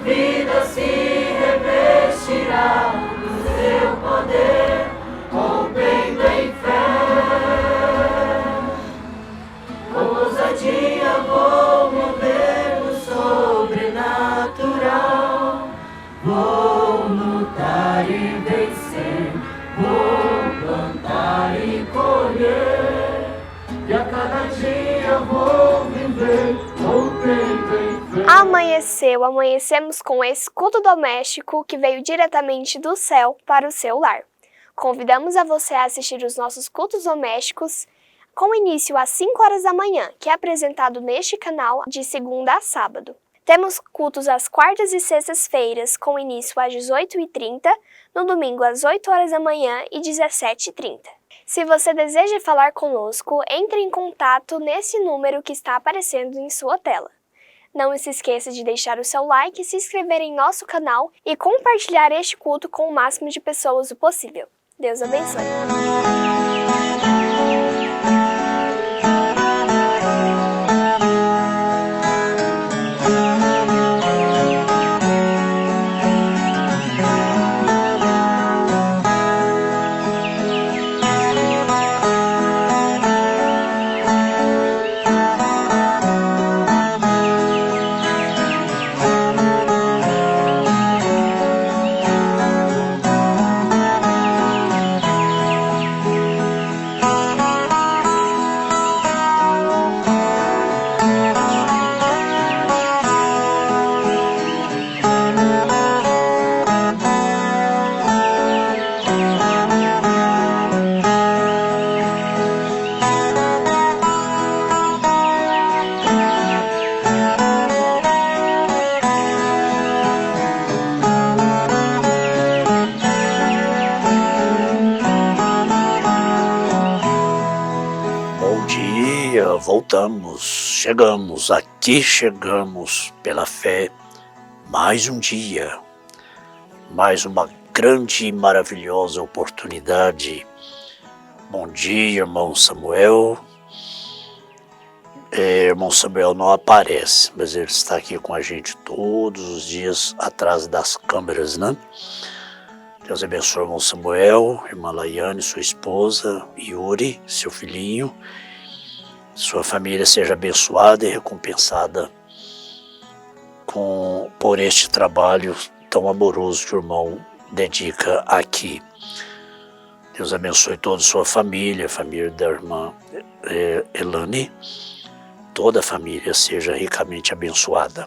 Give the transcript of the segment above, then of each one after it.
vida se revestirá do seu poder, rompendo em fé. Com ousadia vou mover no sobrenatural, vou lutar e vencer, vou plantar e colher, e a cada dia vou viver, rompendo em fé. Amanheceu, amanhecemos com esse culto doméstico que veio diretamente do céu para o seu lar. Convidamos a você a assistir os nossos cultos domésticos com início às 5 horas da manhã, que é apresentado neste canal de segunda a sábado. Temos cultos às quartas e sextas-feiras com início às 18h30, no domingo às 8 horas da manhã e 17h30. Se você deseja falar conosco, entre em contato nesse número que está aparecendo em sua tela. Não se esqueça de deixar o seu like, se inscrever em nosso canal e compartilhar este culto com o máximo de pessoas o possível. Deus abençoe. Chegamos pela fé, mais um dia, mais uma grande e maravilhosa oportunidade. Bom dia, irmão Samuel. Irmão Samuel não aparece, mas ele está aqui com a gente todos os dias atrás das câmeras, né? Deus abençoe o irmão Samuel, irmã Laiane, sua esposa, Yuri, seu filhinho. Sua família seja abençoada e recompensada por este trabalho tão amoroso que o irmão dedica aqui. Deus abençoe toda a sua família, a família da irmã Elane. Toda a família seja ricamente abençoada.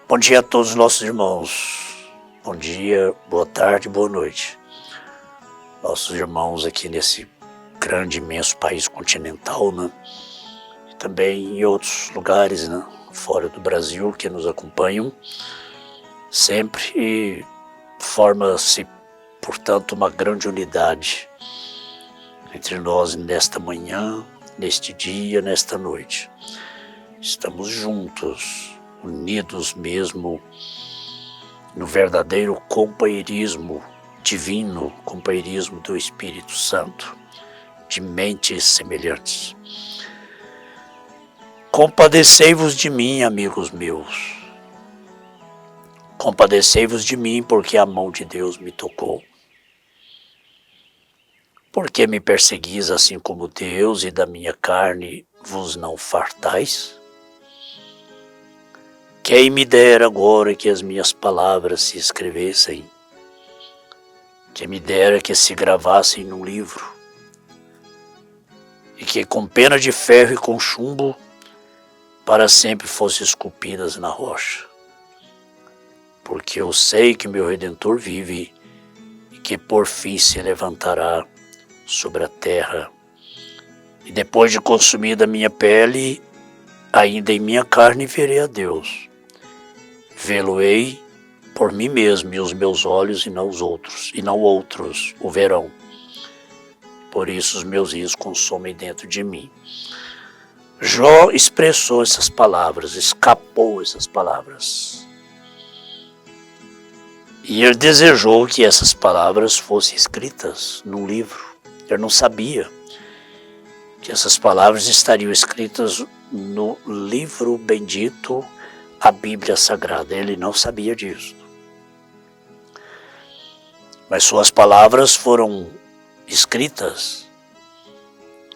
Bom dia a todos os nossos irmãos. Bom dia, boa tarde, boa noite. Nossos irmãos aqui nesse grande, imenso país continental, né? E também em outros lugares, né? Fora do Brasil, que nos acompanham sempre, e forma-se, portanto, uma grande unidade entre nós nesta manhã, neste dia, nesta noite. Estamos juntos, unidos mesmo no verdadeiro companheirismo divino, companheirismo do Espírito Santo, de mentes semelhantes. Compadecei-vos de mim, amigos meus. Compadecei-vos de mim, porque a mão de Deus me tocou. Porque me perseguis assim como Deus, e da minha carne vos não fartais? Quem me dera agora que as minhas palavras se escrevessem, quem me dera que se gravassem num livro, e que com pena de ferro e com chumbo para sempre fossem esculpidas na rocha. Porque eu sei que meu Redentor vive e que por fim se levantará sobre a terra. E depois de consumida a minha pele, ainda em minha carne verei a Deus. Vê-lo-ei por mim mesmo, e os meus olhos e não os outros, e não outros o verão. Por isso os meus rios consomem dentro de mim. Jó expressou essas palavras, escapou essas palavras. E ele desejou que essas palavras fossem escritas num livro. Ele não sabia que essas palavras estariam escritas no livro bendito a Bíblia Sagrada. Ele não sabia disso. Mas suas palavras foram escritas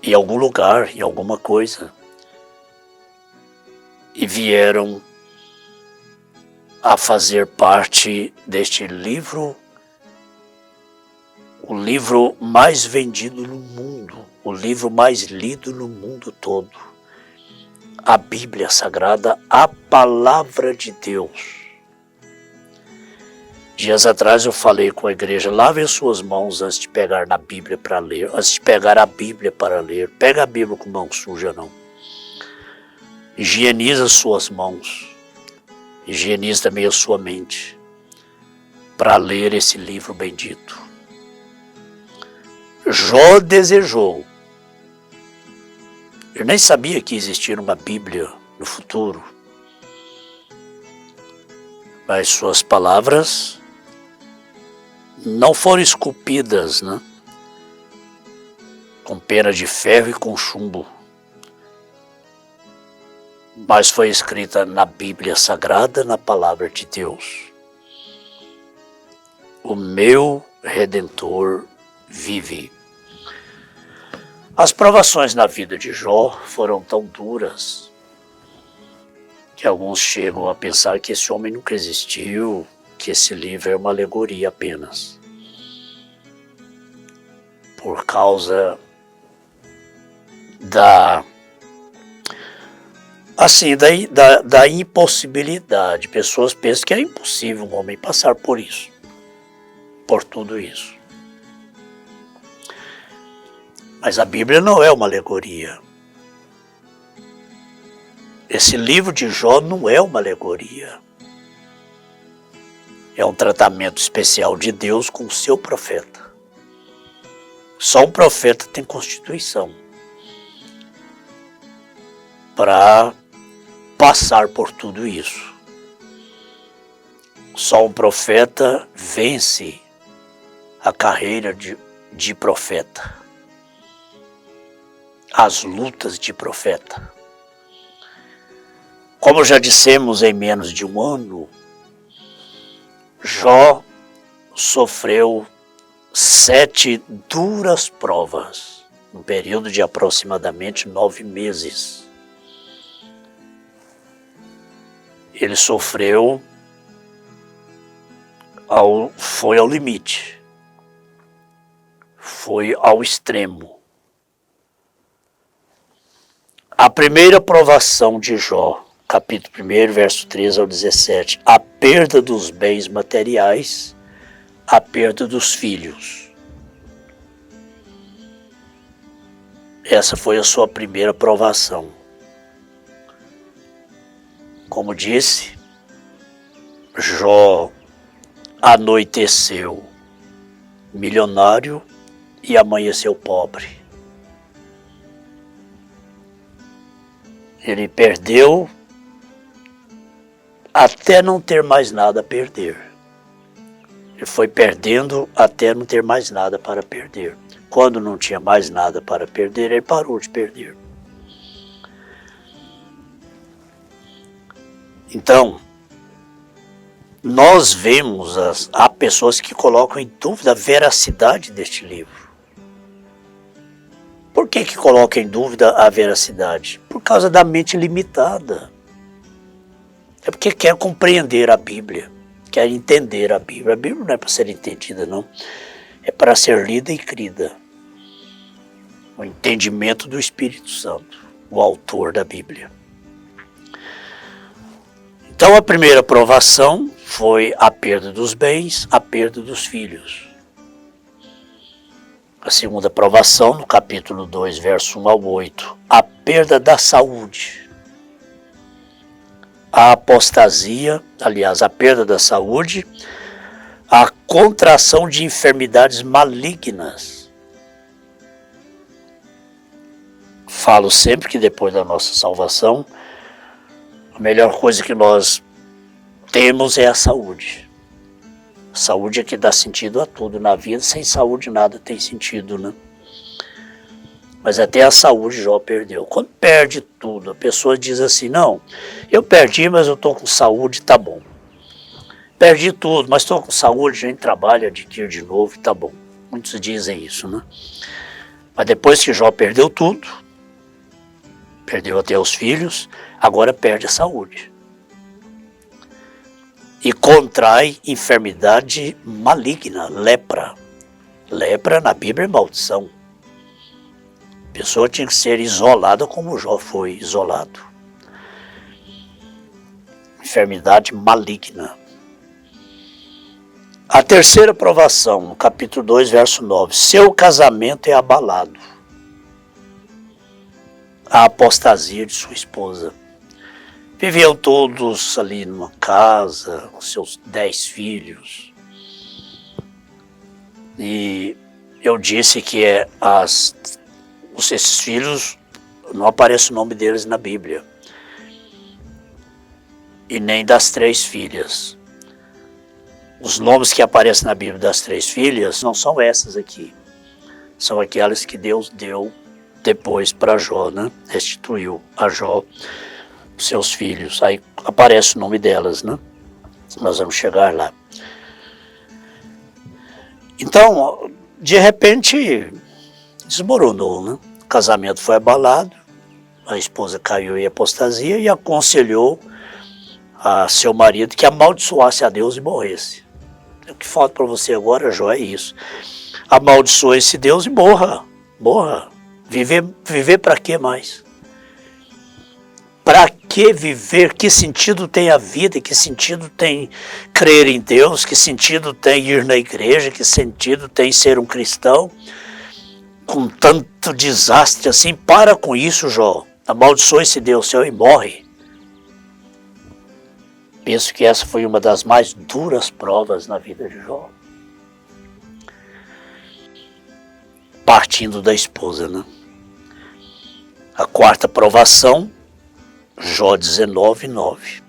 em algum lugar, em alguma coisa, e vieram a fazer parte deste livro, o livro mais vendido no mundo, o livro mais lido no mundo todo, a Bíblia Sagrada, a Palavra de Deus. Dias atrás eu falei com a igreja: lavem suas mãos antes de pegar na Bíblia para ler, antes de pegar a Bíblia para ler. Pega a Bíblia com mão suja, não. Higieniza suas mãos, higieniza também a sua mente, para ler esse livro bendito. Jó desejou. Eu nem sabia que existia uma Bíblia no futuro, mas suas palavras não foram esculpidas, né, com pena de ferro e com chumbo, mas foi escrita na Bíblia Sagrada, na Palavra de Deus. O meu Redentor vive. As provações na vida de Jó foram tão duras que alguns chegam a pensar que esse homem nunca existiu, que esse livro é uma alegoria apenas. Por causa da impossibilidade. Pessoas pensam que é impossível um homem passar por isso, por tudo isso. Mas a Bíblia não é uma alegoria. Esse livro de Jó não é uma alegoria. É um tratamento especial de Deus com o seu profeta. Só um profeta tem constituição para passar por tudo isso. Só um profeta vence a carreira de profeta, as lutas de profeta. Como já dissemos, em menos de um ano, Jó sofreu 7 duras provas, num período de aproximadamente 9 meses. Ele sofreu, foi ao limite, foi ao extremo. A primeira provação de Jó, capítulo 1, verso 13 ao 17, a perda dos bens materiais, a perda dos filhos. Essa foi a sua primeira provação. Como disse, Jó anoiteceu milionário e amanheceu pobre. Ele perdeu até não ter mais nada a perder. Ele foi perdendo até não ter mais nada para perder. Quando não tinha mais nada para perder, ele parou de perder. Então, nós vemos, há pessoas que colocam em dúvida a veracidade deste livro. Por que colocam em dúvida a veracidade? Por causa da mente limitada. É porque quer compreender a Bíblia, quer entender a Bíblia. A Bíblia não é para ser entendida, não. É para ser lida e crida. O entendimento do Espírito Santo, o autor da Bíblia. Então a primeira provação foi a perda dos bens, a perda dos filhos. A segunda provação, no capítulo 2, verso 1 ao 8, a perda da saúde. A apostasia, aliás, a perda da saúde, a contração de enfermidades malignas. Falo sempre que depois da nossa salvação, a melhor coisa que nós temos é a saúde. A saúde é que dá sentido a tudo na vida. Sem saúde nada tem sentido, né? Mas até a saúde Jó perdeu. Quando perde tudo, a pessoa diz assim, não, eu perdi, mas eu estou com saúde, tá bom. Perdi tudo, mas estou com saúde, a gente trabalha, adquire de novo e tá bom. Muitos dizem isso, né? Mas depois que Jó perdeu tudo, perdeu até os filhos, agora perde a saúde. E contrai enfermidade maligna, lepra. Lepra na Bíblia é maldição. A pessoa tinha que ser isolada como Jó foi isolado. Enfermidade maligna. A terceira provação, no capítulo 2, verso 9. Seu casamento é abalado. A apostasia de sua esposa. Viviam todos ali numa casa, com seus 10 filhos. E eu disse que esses filhos, não aparece o nome deles na Bíblia. E nem das 3 filhas. Os nomes que aparecem na Bíblia das 3 filhas não são essas aqui. São aquelas que Deus deu depois para Jó, né? Restituiu a Jó os seus filhos. Aí aparece o nome delas, né? Nós vamos chegar lá. Então, de repente, desmoronou, né? O casamento foi abalado, a esposa caiu em apostasia e aconselhou a seu marido que amaldiçoasse a Deus e morresse. O que falta para você agora, Jó, é isso. Amaldiçoe esse Deus e morra. Morra. Viver para quê mais? Para que viver? Que sentido tem a vida? Que sentido tem crer em Deus? Que sentido tem ir na igreja? Que sentido tem ser um cristão? Com tanto desastre assim, para com isso, Jó. Amaldiçoe esse Deus seu e morre. Penso que essa foi uma das mais duras provas na vida de Jó. Partindo da esposa, né? A quarta provação, Jó 19, 9.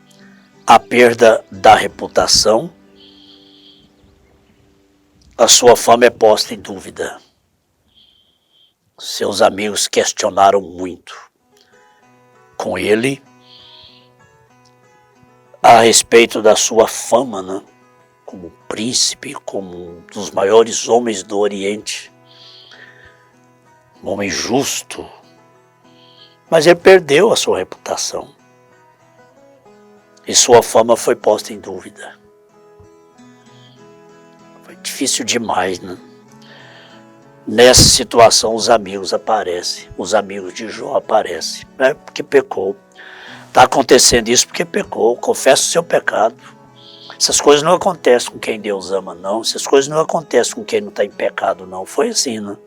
A perda da reputação, a sua fama é posta em dúvida. Seus amigos questionaram muito com ele a respeito da sua fama, né? Como príncipe, como um dos maiores homens do Oriente. Um homem justo. Mas ele perdeu a sua reputação. E sua fama foi posta em dúvida. Foi difícil demais, né? Nessa situação os amigos aparecem. Os amigos de Jó aparecem. Né? Porque pecou. Está acontecendo isso porque pecou. Confessa o seu pecado. Essas coisas não acontecem com quem Deus ama, não. Essas coisas não acontecem com quem não está em pecado, não. Foi assim, né?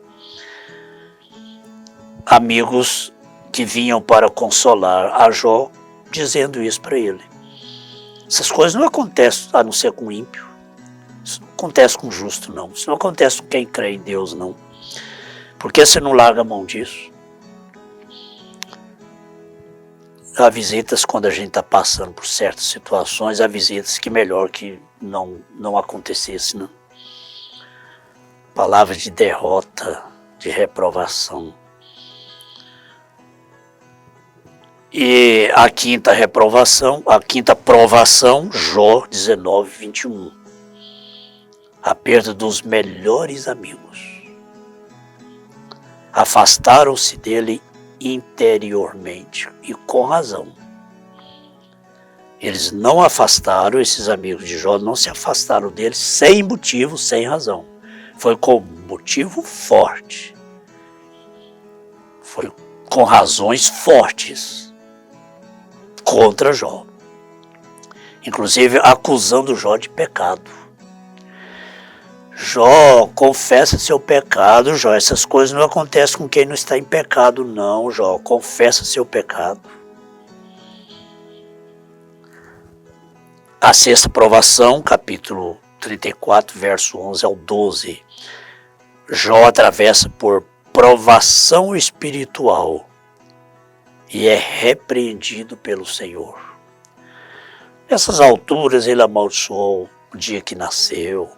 Amigos que vinham para consolar a Jó, dizendo isso para ele. Essas coisas não acontecem a não ser com ímpio. Isso não acontece com justo, não. Isso não acontece com quem crê em Deus, não. Por que você não larga a mão disso? Há visitas quando a gente está passando por certas situações, há visitas que melhor que não acontecesse, né? Palavra de derrota, de reprovação. E a quinta provação, Jó 19, 21. A perda dos melhores amigos. Afastaram-se dele interiormente e com razão. Eles não afastaram, esses amigos de Jó não se afastaram dele sem motivo, sem razão. Foi com motivo forte. Foi com razões fortes contra Jó. Inclusive acusando Jó de pecado. Jó, confessa seu pecado, Jó. Essas coisas não acontecem com quem não está em pecado, não, Jó. Confessa seu pecado. A sexta provação, capítulo 34, verso 11 ao 12. Jó atravessa por provação espiritual e é repreendido pelo Senhor. Nessas alturas ele amaldiçoou o dia que nasceu.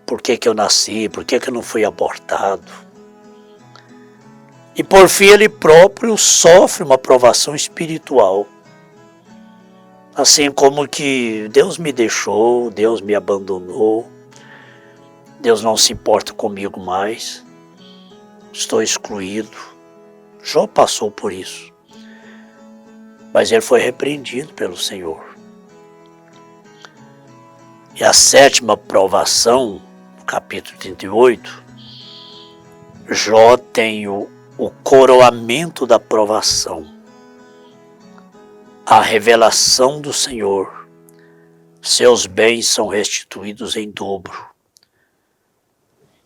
Por que eu nasci? Por que eu não fui abortado? E por fim ele próprio sofre uma provação espiritual. Assim como que Deus me deixou, Deus me abandonou, Deus não se importa comigo mais, estou excluído. Jó passou por isso, mas ele foi repreendido pelo Senhor. E a 7ª provação, no capítulo 38, Jó tem o coroamento da provação, a revelação do Senhor. Seus bens são restituídos em dobro.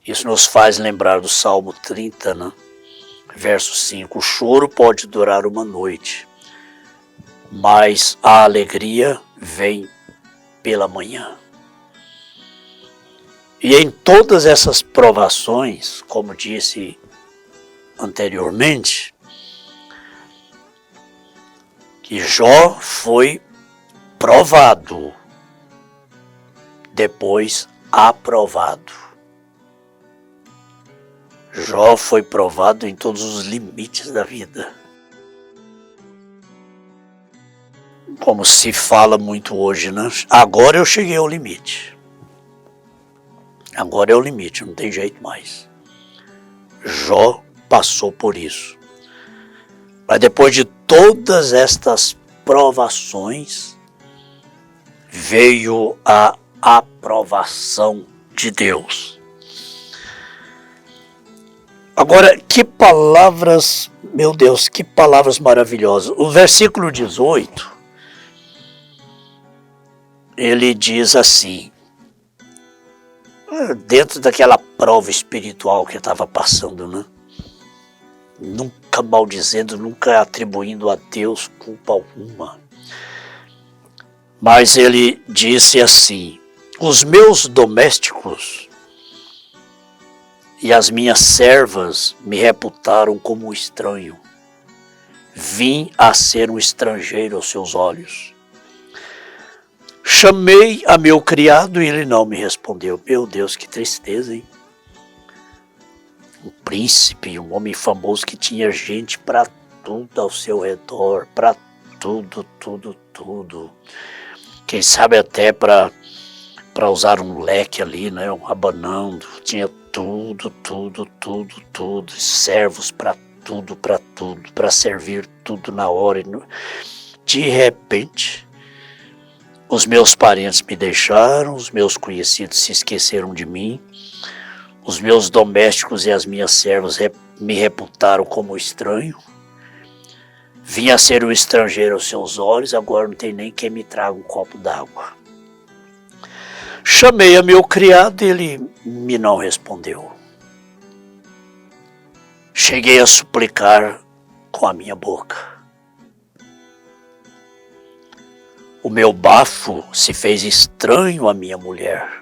Isso nos faz lembrar do Salmo 30, né? Verso 5. O choro pode durar uma noite, mas a alegria vem pela manhã. E em todas essas provações, como disse anteriormente, que Jó foi provado, depois aprovado. Jó foi provado em todos os limites da vida. Como se fala muito hoje, né? Agora eu cheguei ao limite. Agora é o limite, não tem jeito mais. Jó passou por isso. Mas depois de todas estas provações, veio a aprovação de Deus. Agora, que palavras, meu Deus, que palavras maravilhosas. O versículo 18, ele diz assim, dentro daquela prova espiritual que estava passando, né? Nunca maldizendo, nunca atribuindo a Deus culpa alguma. Mas ele disse assim, os meus domésticos e as minhas servas me reputaram como um estranho. Vim a ser um estrangeiro aos seus olhos. Chamei a meu criado e ele não me respondeu. Meu Deus, que tristeza, hein? Um príncipe, um homem famoso que tinha gente para tudo ao seu redor, para tudo, tudo, tudo. Quem sabe até para usar um leque ali, né, um abanando. Tinha tudo, tudo, tudo, tudo. Servos para tudo, para servir tudo na hora. De repente, os meus parentes me deixaram, os meus conhecidos se esqueceram de mim. Os meus domésticos e as minhas servas me reputaram como estranho. Vim a ser um estrangeiro aos seus olhos, agora não tem nem quem me traga um copo d'água. Chamei a meu criado e ele me não respondeu. Cheguei a suplicar com a minha boca. O meu bafo se fez estranho à minha mulher.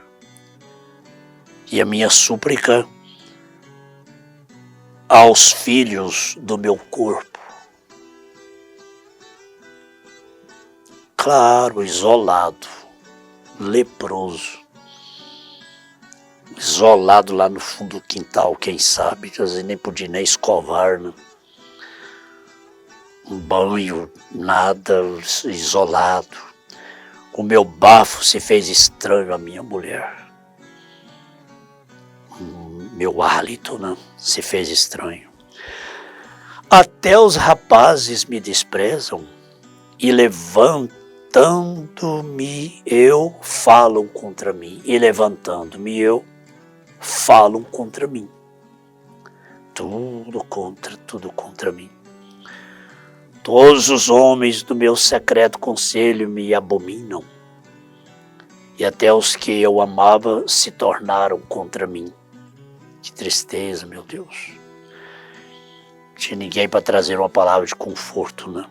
E a minha súplica aos filhos do meu corpo. Claro, isolado, leproso, isolado lá no fundo do quintal, quem sabe, quer dizer, nem podia nem escovar, né? Um banho, nada, isolado. O meu bafo se fez estranho à minha mulher. Meu hálito, né, se fez estranho. Até os rapazes me desprezam e levantando-me eu falam contra mim. E levantando-me eu falam contra mim. Tudo contra mim. Todos os homens do meu secreto conselho me abominam. E até os que eu amava se tornaram contra mim. Que tristeza, meu Deus. Não tinha ninguém para trazer uma palavra de conforto, né?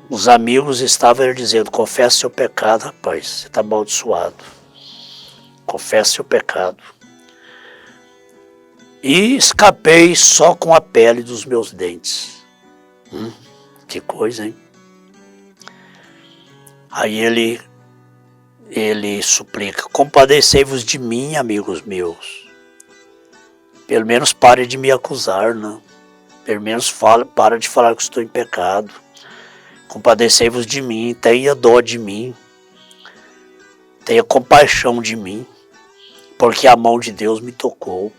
Os amigos estavam dizendo, confessa seu pecado, rapaz, você está amaldiçoado. Confessa seu pecado. E escapei só com a pele dos meus dentes. Que coisa, hein? Aí ele suplica, compadecei-vos de mim, amigos meus. Pelo menos pare de me acusar, né? Pelo menos para de falar que estou em pecado. Compadecei-vos de mim, tenha dó de mim. Tenha compaixão de mim, porque a mão de Deus me tocou.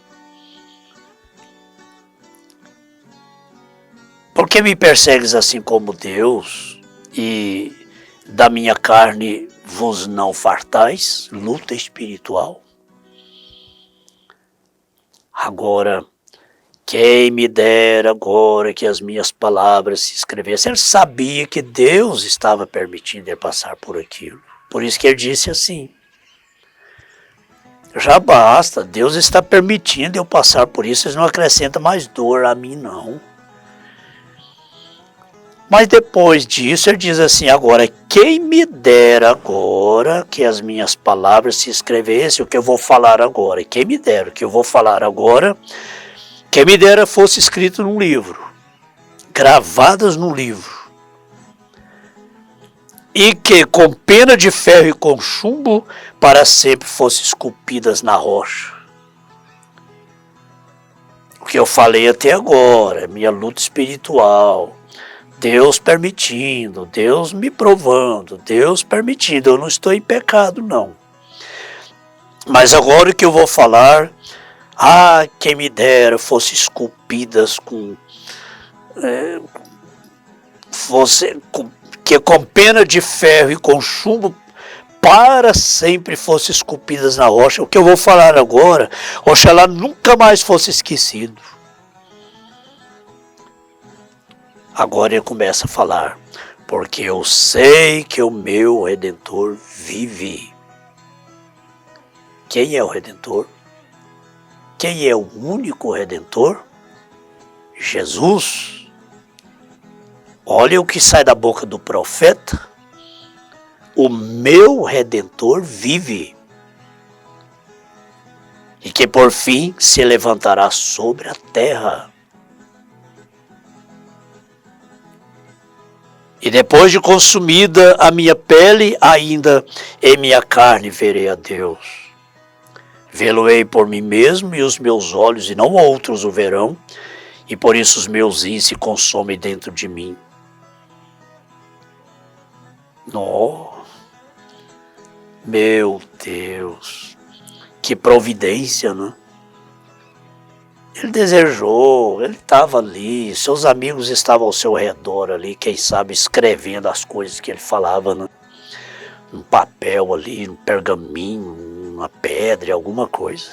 Por que me persegues assim como Deus, e da minha carne vos não fartais? Luta espiritual. Agora, quem me dera agora que as minhas palavras se escrevessem. Ele sabia que Deus estava permitindo ele passar por aquilo. Por isso que ele disse assim: já basta, Deus está permitindo eu passar por isso, ele não acrescenta mais dor a mim não. Mas depois disso ele diz assim: agora, quem me dera agora que as minhas palavras se escrevessem, o que eu vou falar agora. Quem me dera, o que eu vou falar agora, quem me dera fosse escrito num livro, gravadas num livro. E que com pena de ferro e com chumbo para sempre fossem esculpidas na rocha. O que eu falei até agora, minha luta espiritual, Deus permitindo, Deus me provando, Deus permitindo, eu não estou em pecado não. Mas agora o que eu vou falar, quem me dera fosse esculpidas que com pena de ferro e com chumbo para sempre fossem esculpidas na rocha. O que eu vou falar agora, oxalá nunca mais fosse esquecido. Agora ele começa a falar: porque eu sei que o meu Redentor vive. Quem é o Redentor? Quem é o único Redentor? Jesus. Olha o que sai da boca do profeta: o meu Redentor vive, e que por fim se levantará sobre a terra. E depois de consumida a minha pele, ainda em minha carne verei a Deus. Vê-lo-ei por mim mesmo, e os meus olhos, e não outros, o verão, e por isso os meus rins se consomem dentro de mim. Meu Deus, que providência, né? Ele desejou, ele estava ali, seus amigos estavam ao seu redor ali, quem sabe escrevendo as coisas que ele falava, né? Num papel ali, num pergaminho, numa pedra, alguma coisa.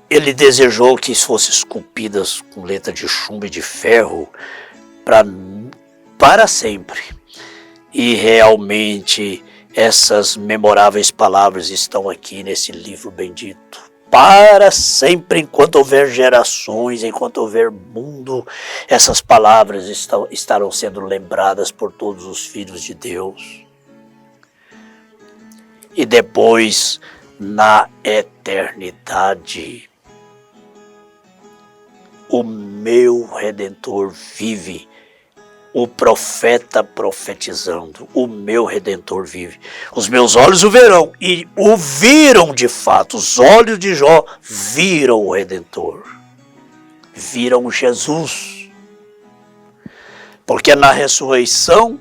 Ele desejou que fossem esculpidas com letra de chumbo e de ferro para sempre. E realmente essas memoráveis palavras estão aqui nesse livro bendito. Para sempre, enquanto houver gerações, enquanto houver mundo, essas palavras estarão sendo lembradas por todos os filhos de Deus. E depois, na eternidade, o meu Redentor vive. O profeta profetizando: o meu Redentor vive. Os meus olhos o verão, e o viram de fato. Os olhos de Jó viram o Redentor. Viram Jesus. Porque na ressurreição,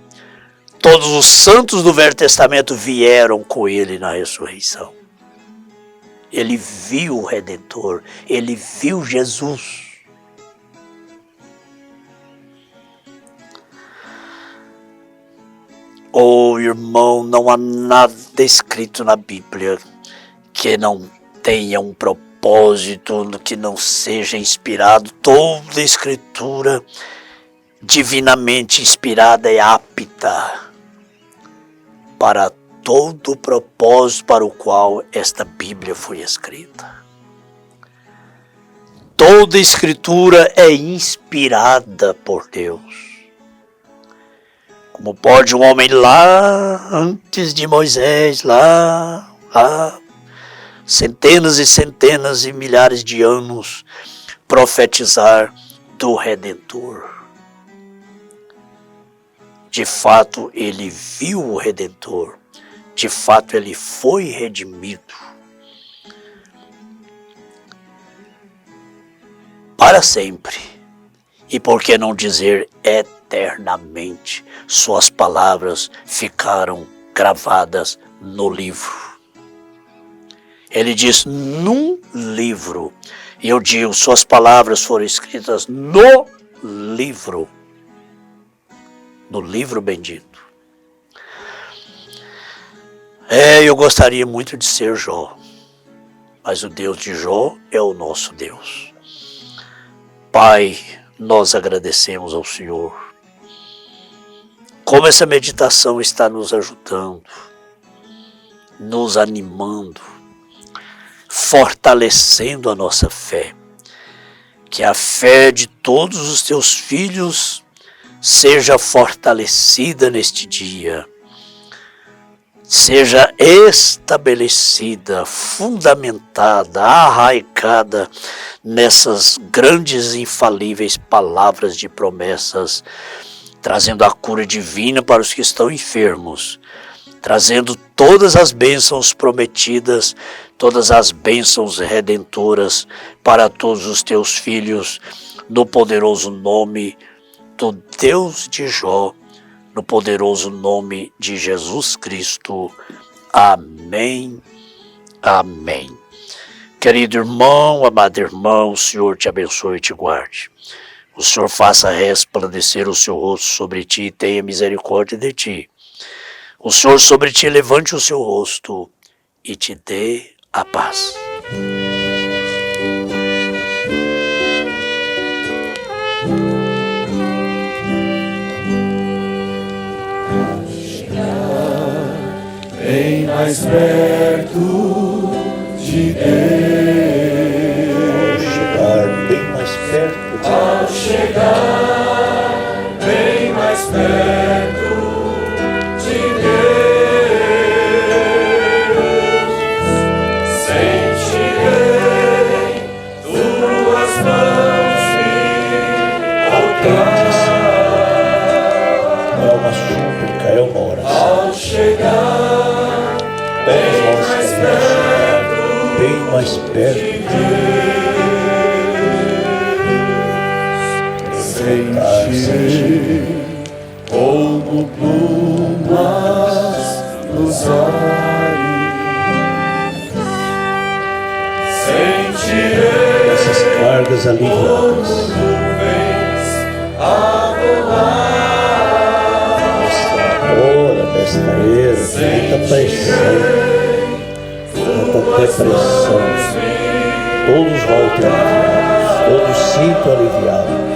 todos os santos do Velho Testamento vieram com ele na ressurreição. Ele viu o Redentor, ele viu Jesus. Oh, irmão, não há nada escrito na Bíblia que não tenha um propósito, que não seja inspirado. Toda escritura divinamente inspirada é apta para todo o propósito para o qual esta Bíblia foi escrita. Toda escritura é inspirada por Deus. Como pode um homem lá antes de Moisés, lá, centenas e centenas e milhares de anos, profetizar do Redentor? De fato, ele viu o Redentor. De fato, ele foi redimido. para sempre. E por que não dizer eternamente? Suas palavras ficaram gravadas no livro. Ele diz num livro. E eu digo, suas palavras foram escritas no livro. No livro bendito. Eu gostaria muito de ser Jó. Mas o Deus de Jó é o nosso Deus. Pai, nós agradecemos ao Senhor. Como essa meditação está nos ajudando, nos animando, fortalecendo a nossa fé. Que a fé de todos os teus filhos seja fortalecida neste dia. Seja estabelecida, fundamentada, arraigada nessas grandes e infalíveis palavras de promessas, trazendo a cura divina para os que estão enfermos, trazendo todas as bênçãos prometidas, todas as bênçãos redentoras para todos os teus filhos, no poderoso nome do Deus de Jó, no poderoso nome de Jesus Cristo. Amém. Amém. Querido irmão, amado irmão, o Senhor te abençoe e te guarde. O Senhor faça resplandecer o seu rosto sobre ti e tenha misericórdia de ti. O Senhor sobre ti levante o seu rosto e te dê a paz. Bem mais perto de Deus. Ao chegar bem mais perto de Deus, sentirei tuas mãos me tocar. É uma súplica, é uma oração. Ao chegar bem mais perto de Deus. Sentirei como plumas nos ares. Sentirei Essas cargas aliviadas. nuvens a voar. Nesta hora, nesta era, tanta pressão, tanta depressão. Todos voltem aliviados, todos sintam aliviados.